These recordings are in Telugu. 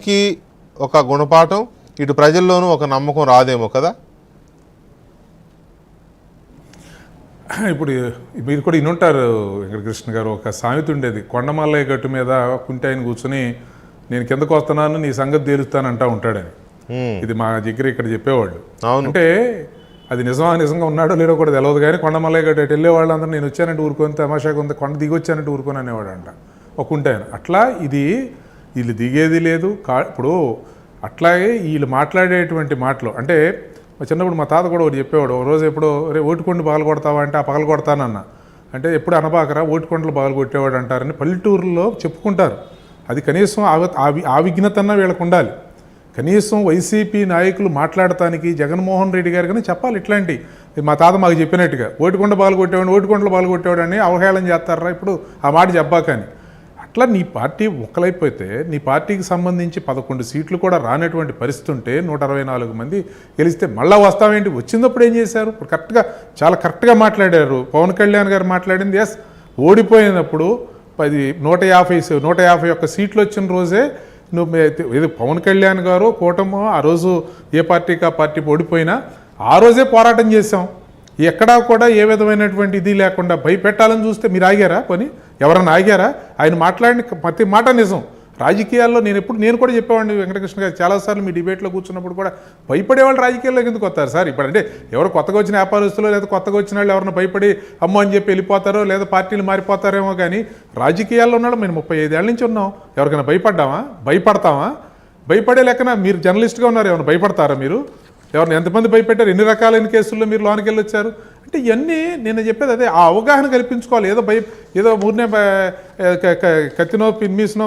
పార్టీకి ఒక గుణపాఠం, ఇటు ప్రజల్లోనూ ఒక నమ్మకం రాదేమో కదా. ఇప్పుడు మీరు కూడా ఇనుంటారు వెంకటకృష్ణ గారు, ఒక సామెత ఉండేది, కొండమల్లయ్య గట్టు మీద కుంటి ఆయన కూర్చొని నేను కిందకు వస్తున్నాను నీ సంగతి తేలుస్తానంటా ఉంటాడని. ఇది మా దగ్గర ఇక్కడ చెప్పేవాళ్ళు. అంటే అది నిజంగా ఉన్నాడో లేడో కూడా తెలియదు, కానీ కొండమల్లయ్య గట్టు వెళ్ళేవాళ్ళు అందరూ నేను వచ్చానంటే ఊరుకొని తమాషాగా ఉంది, కొండ దిగి వచ్చానంటే ఊరుకొని అనేవాడు అంట ఒక కుంటి ఆయన. అట్లా ఇది వీళ్ళు దిగేది లేదు. ఇప్పుడు అట్లాగే వీళ్ళు మాట్లాడేటువంటి మాటలు అంటే చిన్నప్పుడు మా తాత కూడా ఒకటి చెప్పేవాడు, ఒక రోజు ఎప్పుడో రే ఓటుకొండ పగలు కొడతావా అంటే ఆ పగలు కొడతానన్న అంటే ఎప్పుడు అనబాకరా ఓటుకొండలు పగలు కొట్టేవాడు అంటారని పల్లెటూరులో చెప్పుకుంటారు. అది కనీసం ఆ విఘ్నత అన్న వీళ్ళకు ఉండాలి. కనీసం వైసీపీ నాయకులు మాట్లాడటానికి జగన్మోహన్ రెడ్డి గారు కానీ చెప్పాలి ఇట్లాంటి. మా తాత మాకు చెప్పినట్టుగా ఓటుకొండ పగలు కొట్టేవాడు ఓటుకొండలు పగలు కొట్టేవాడు అని అవహేళన చేస్తారా ఇప్పుడు ఆ మాట చెప్పాకని. అట్లా నీ పార్టీ ఒక్కలైపోతే నీ పార్టీకి సంబంధించి 11 సీట్లు కూడా రానటువంటి పరిస్థితి ఉంటే 164 మంది గెలిస్తే మళ్ళీ వస్తామేంటి, వచ్చినప్పుడు ఏం చేశారు? ఇప్పుడు చాలా కరెక్ట్గా మాట్లాడారు పవన్ కళ్యాణ్ గారు మాట్లాడింది. ఎస్, ఓడిపోయినప్పుడు 151 సీట్లు వచ్చిన రోజే ఇది పవన్ కళ్యాణ్ గారు కూటమి ఆ రోజు ఏ పార్టీకి ఆ పార్టీ ఓడిపోయినా ఆ రోజే పోరాటం చేశాం. ఎక్కడా కూడా ఏ విధమైనటువంటి ఇది లేకుండా భయపెట్టాలని చూస్తే మీరు ఆగారా? పని ఎవరన్నా ఆగారా? ఆయన మాట్లాడిన ప్రతి మాట నిజం. రాజకీయాల్లో నేను కూడా చెప్పేవాడిని వెంకటకృష్ణ గారు చాలాసార్లు మీ డిబేట్లో కూర్చున్నప్పుడు కూడా, భయపడేవాళ్ళు రాజకీయాల్లోకి ఎందుకు వస్తారు సార్? ఇప్పుడు అంటే ఎవరు కొత్తగా వచ్చిన వ్యాపారస్తులు లేదా కొత్తగా వచ్చిన వాళ్ళు ఎవరైనా భయపడి అమ్మో అని చెప్పి వెళ్ళిపోతారో లేదా పార్టీలు మారిపోతారేమో, కానీ రాజకీయాల్లో ఉన్నాడు మేము 35 ఏళ్ళ నుంచి ఉన్నాం. ఎవరికైనా భయపడతామా? భయపడే లెక్కన మీరు జర్నలిస్ట్గా ఉన్నారు, ఏమైనా భయపడతారా మీరు? ఎవరిని ఎంతమంది భయపెట్టారు? ఎన్ని రకాలైన కేసుల్లో మీరు లోనికి వెళ్ళి వచ్చారు? అంటే ఇవన్నీ నేను చెప్పేది అదే, ఆ అవగాహన కల్పించుకోవాలి. ఏదో ఊరినే కత్తినో పిన్మీస్నో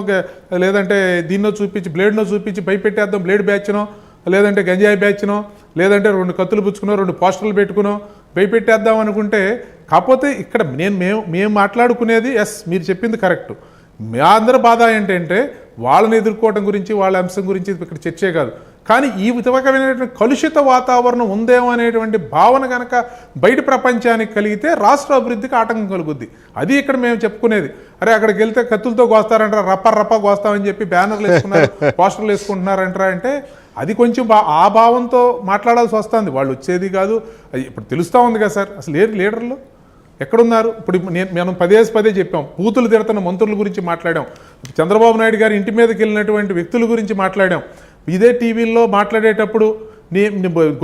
లేదంటే దీన్నో చూపించి బ్లేడ్నో చూపించి భయపెట్టేద్దాం, బ్లేడ్ బ్యాచ్నో లేదంటే గంజాయి బ్యాచ్నో లేదంటే 2 కత్తులు పుచ్చుకునో 2 పోస్టర్లు పెట్టుకునో భయపెట్టేద్దాం అనుకుంటే, కాకపోతే ఇక్కడ మేము మాట్లాడుకునేది ఎస్ మీరు చెప్పింది కరెక్ట్. మా అందరి బాధ ఏంటంటే వాళ్ళని ఎదుర్కోవడం గురించి వాళ్ళ అంశం గురించి ఇక్కడ చర్చే కాదు, కానీ ఈ విధమైనటువంటి కలుషిత వాతావరణం ఉందేమో అనేటువంటి భావన కనుక బయట ప్రపంచానికి కలిగితే రాష్ట్ర అభివృద్ధికి ఆటంకం కలుగుద్ది. అది ఇక్కడ మేము చెప్పుకునేది. అరే అక్కడికి వెళ్తే కత్తులతో కోస్తారంటారా, రప్ప కోస్తామని చెప్పి బ్యానర్లు వేసుకున్నారు పోస్టర్లు వేసుకుంటున్నారంటారా అంటే అది కొంచెం ఆ భావంతో మాట్లాడాల్సి వస్తుంది. వాళ్ళు వచ్చేది కాదు. ఇప్పుడు తెలుస్తూ ఉంది కదా సార్, అసలు లీడర్లు ఎక్కడున్నారు? ఇప్పుడు మనం పదే చెప్పాం, బూతులు తిడుతున్న మంత్రుల గురించి మాట్లాడాం, చంద్రబాబు నాయుడు గారి ఇంటి మీదకి వెళ్ళినటువంటి వ్యక్తుల గురించి మాట్లాడాం. ఇదే టీవీల్లో మాట్లాడేటప్పుడు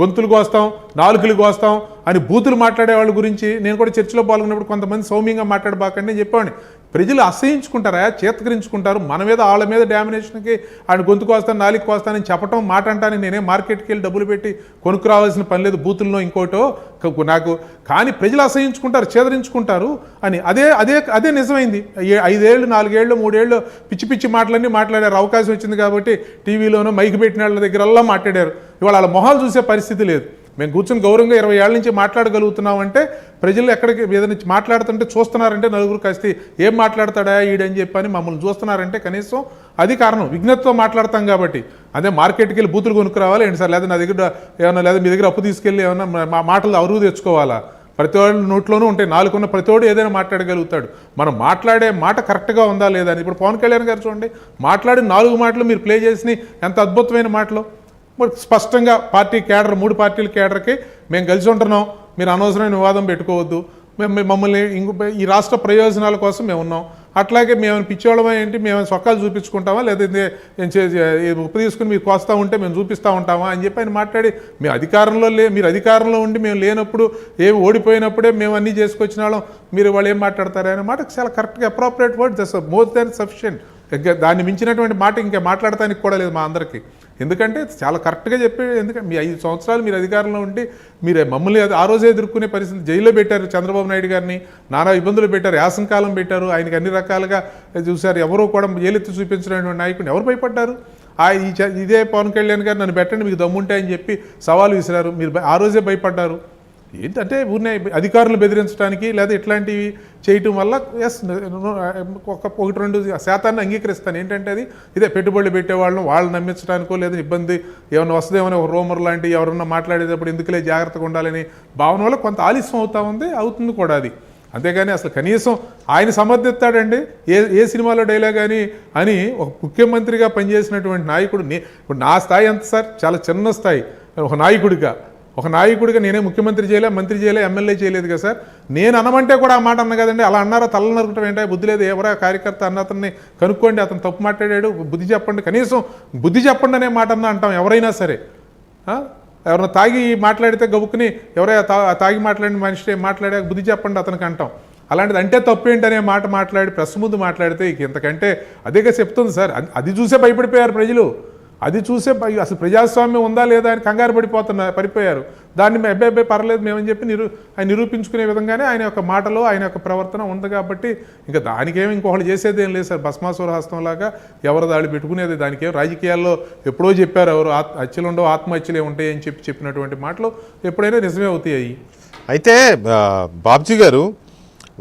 గొంతులు కోస్తాం నాలుకలు కోస్తాం అని బూతులు మాట్లాడే వాళ్ళ గురించి నేను కూడా చర్చలో పాల్గొన్నప్పుడు కొంతమంది సౌమ్యంగా మాట్లాడబాకండి నేను చెప్పాను. ప్రజలు అసహించుకుంటారా, చేతకరించుకుంటారు. మన మీద వాళ్ళ మీద డామినేషన్కి ఆయన గొంతుకు వస్తాను నాలుగు వస్తానని చెప్పడం మాట అంటాను. నేనే మార్కెట్కి వెళ్ళి డబ్బులు పెట్టి కొనుక్కు రావాల్సిన పని లేదు బూతుల్లో ఇంకోటో నాకు. కానీ ప్రజలు అసహించుకుంటారు, చేదరించుకుంటారు అని అదే నిజమైంది. 5 ఏళ్ళు 4 ఏళ్ళు 3 ఏళ్ళు పిచ్చి మాటలన్నీ మాట్లాడారు. అవకాశం వచ్చింది కాబట్టి టీవీలోనూ మైక్ పెట్టిన వాళ్ళ దగ్గరల్లా మాట్లాడారు. ఇవాళ వాళ్ళ మొహాలు చూసే పరిస్థితి లేదు. మేము కూర్చొని గౌరవంగా 20 ఏళ్ళ నుంచి మాట్లాడగలుగుతున్నామంటే ప్రజలు ఎక్కడికి ఏదైనా మాట్లాడుతుంటే చూస్తున్నారంటే నలుగురు కాస్త ఏం మాట్లాడతాడా ఈడని చెప్పని మమ్మల్ని చూస్తున్నారంటే కనీసం అది కారణం. విఘ్నతతో మాట్లాడతాం కాబట్టి. అదే మార్కెట్కి వెళ్ళి బూతులు కొనుక్కురావాలి ఏంటి సార్, లేదా నా దగ్గర ఏమన్నా లేదా మీ దగ్గర అప్పు తీసుకెళ్ళి ఏమన్నా మా మాటలు అరువు తెచ్చుకోవాలా? ప్రతి వాళ్ళ నోట్లోనూ ఉంటాయి, నాలుగున్న ప్రతివాడు ఏదైనా మాట్లాడగలుగుతాడు. మనం మాట్లాడే మాట కరెక్ట్గా ఉందా లేదా అని. ఇప్పుడు పవన్ కళ్యాణ్ గారు చూడండి, మాట్లాడి 4 మాటలు మీరు ప్లే చేసి ఎంత అద్భుతమైన మాటలు. స్పష్టంగా పార్టీ కేడర్ 3 పార్టీల కేడర్కి మేము కలిసి ఉంటున్నాం, మీరు అనవసరమైన వివాదం పెట్టుకోవద్దు, మమ్మల్ని ఈ రాష్ట్ర ప్రయోజనాల కోసం మేము ఉన్నాం. అట్లాగే మేము పిచ్చోళ్ళమా ఏంటి, మేము సొక్కాలు చూపించుకుంటామా లేదంటే ఉప్పు తీసుకుని మీరు కోస్తూ ఉంటే మేము చూపిస్తూ ఉంటామా అని చెప్పి ఆయన మాట్లాడి, మేము అధికారంలో మీరు అధికారంలో ఉండి మేము లేనప్పుడు ఏమి ఓడిపోయినప్పుడే మేము అన్నీ చేసుకొచ్చిన వాళ్ళం, మీరు వాళ్ళు ఏం మాట్లాడతారు అనే మాట చాలా కరెక్ట్గా appropriate word, that's more than sufficient. ఇంకా దాన్ని మించినటువంటి మాట ఇంకా మాట్లాడటానికి కూడా లేదు మా అందరికీ. ఎందుకంటే చాలా కరెక్ట్గా చెప్పే, ఎందుకంటే మీ 5 సంవత్సరాలు మీరు అధికారంలో ఉండి మీరు మమ్మల్ని ఆ రోజే ఎదుర్కొనే పరిస్థితి. జైల్లో పెట్టారు చంద్రబాబు నాయుడు గారిని, నానా ఇబ్బందులు పెట్టారు, యాసంకాలం పెట్టారు, ఆయనకి అన్ని రకాలుగా చూశారు. ఎవరో కూడా ఏలెత్తి చూపించినటువంటి నాయకుడిని ఎవరు భయపడ్డారు? ఇదే పవన్ కళ్యాణ్ గారు నన్ను పెట్టండి మీకు దమ్ముంటాయని చెప్పి సవాలు విసిరారు, మీరు ఆ రోజే భయపడ్డారు. ఏంటంటే ఊరినే అధికారులు బెదిరించడానికి లేదా ఇట్లాంటివి చేయటం వల్ల ఎస్ 1-2% అంగీకరిస్తాను. ఏంటంటే అది ఇదే పెట్టుబడులు పెట్టేవాళ్ళను వాళ్ళు నమ్మించడానికో లేదా ఇబ్బంది ఏమైనా వస్తుందేమో ఒక రూమర్ లాంటి ఎవరన్నా మాట్లాడేటప్పుడు ఎందుకులే జాగ్రత్తగా ఉండాలని భావన వల్ల కొంత ఆలస్యం అవుతుంది కూడా. అంతేగాని అసలు కనీసం ఆయన సమర్థిస్తాడండి ఏ సినిమాలో డైలాగ్ అని ఒక ముఖ్యమంత్రిగా పనిచేసినటువంటి నాయకుడు ఇప్పుడు నా స్థాయి ఎంత సార్, చాలా చిన్న స్థాయి. ఒక నాయకుడిగా నేనే ముఖ్యమంత్రి చేయలే, మంత్రి చేయలే, ఎమ్మెల్యే చేయలేదు కదా సార్. నేను అనమంటే కూడా ఆ మాట అన్న కదండి. అలా అన్నారా, తల్ల నరకటం ఏంటో, బుద్ధి లేదు, ఎవరా కార్యకర్త అన్న అతన్ని కనుక్కోండి, అతను తప్పు మాట్లాడాడు, బుద్ధి చెప్పండి, కనీసం బుద్ధి చెప్పండి అనే మాట అన్న అంటాం ఎవరైనా సరే. ఎవరైనా తాగి మాట్లాడితే గబుక్కుని ఎవరైనా తాగి మాట్లాడిన మనిషి మాట్లాడాక బుద్ధి చెప్పండి అతనికి అంటాం. అలాంటిది అంటే తప్పు ఏంటనే మాట మాట్లాడి ప్రెస్ ముందు మాట్లాడితే ఇంతకంటే అదేగా చెప్తుంది సార్. అది చూసే భయపడిపోయారు ప్రజలు. అది చూసే అసలు ప్రజాస్వామ్యం ఉందా లేదా అని కంగారు పడిపోయారు. దాన్ని అబ్బాయి పర్లేదు మేమని చెప్పి ఆయన నిరూపించుకునే విధంగానే ఆయన యొక్క మాటలో ఆయన యొక్క ప్రవర్తన ఉంది. కాబట్టి ఇంకా దానికేమి ఇంకొకళ్ళు చేసేది ఏం లేదు సార్. భస్మాసుర హస్తంలాగా ఎవరు దాడి పెట్టుకునేది దానికేం. రాజకీయాల్లో ఎప్పుడో చెప్పారు ఎవరు హత్యలు ఉండవు ఆత్మహత్యలే ఉంటాయి అని చెప్పినటువంటి మాటలు ఎప్పుడైనా నిజమే అవుతాయి. అయితే బాబ్జీ గారు,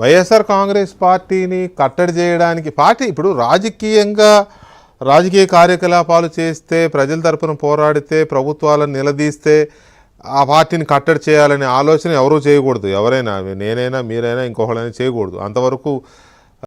వైఎస్ఆర్ కాంగ్రెస్ పార్టీని కట్టడి చేయడానికి పార్టీ ఇప్పుడు రాజకీయ కార్యకలాపాలు చేస్తే, ప్రజల తరపున పోరాడితే, ప్రభుత్వాలను నిలదీస్తే ఆ పార్టీని కట్టడి చేయాలనే ఆలోచన ఎవరూ చేయకూడదు. ఎవరైనా, నేనైనా మీరైనా ఇంకొకరైనా చేయకూడదు. అంతవరకు